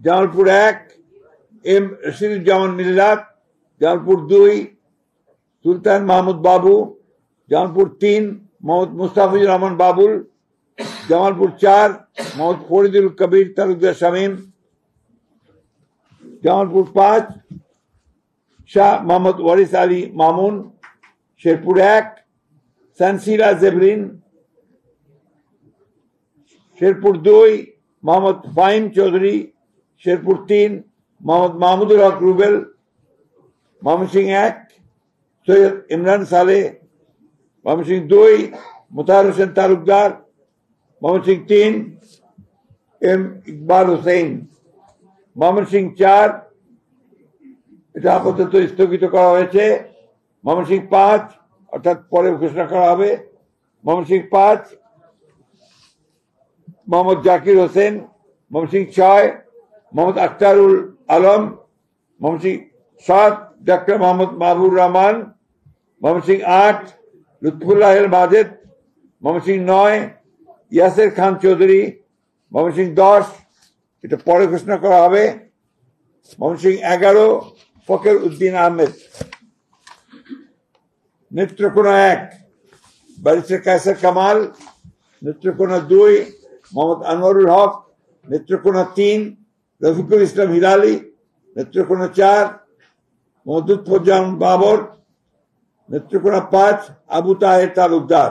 Jamalpur 1 M Rashiduzzaman মিল্লাত, জামালপুর 2 সুলতান মাহমুদ বাবু, জামালপুর 3 মোহাম্মদ মুস্তাফিজুর রহমান বাবুল, জামালপুর 4 মোহাম্মদ ফরিদুল কবির তালুকদার শামীম, জামালপুর 5 শাহ মোহাম্মদ ওয়ারিস Ali Mamun, Sherpur 1 Sansila Jebrin, Sherpur 2 Mohammad Fahim Chowdhury, Sherpur 3 Mohammad Mahmudul Haque Rubel, Mymensingh 1 Syed Imran Saleh, Mymensingh 2 Motahar Hossain Talukdar, Mymensingh 3 M Iqbal Hossain, Mymensingh 4 এটা আপাতত স্থগিত করা হয়েছে, ময়মনসিংহ 5 অর্থাৎ পরে ঘোষণা করা হবে, ময়মনসিংহ 5 মোহাম্মদ জাকির হোসেন, ময়মনসিংহ 6 মোহাম্মদ আখতারুল আলম, ময়মনসিংহ 7 ডক্টর মোহাম্মদ মাহবুর রহমান, ময়মনসিংহ 8 লুৎফুল্লাহ মাজেদ, ময়মনসিংহ 9 ইয়াসের খান চৌধুরী, ময়মনসিংহ 10 এটা পরে ঘোষণা করা হবে, ময়মনসিংহ 11 ফকির উদ্দিন আহমেদ, নেত্রকোনা 1 ব্যারিস্টার কায়সার কামাল, নেত্রকোনা 2 মোহাম্মদ আনোয়ারুল হক, নেত্রকোনা 3 রফিকুল ইসলাম হিলালি, নেত্রকোনা 4 মোহাম্মদ লুৎফুজ্জামান বাবর, নেত্রকোনা 5 আবু তাহের তালুকদার।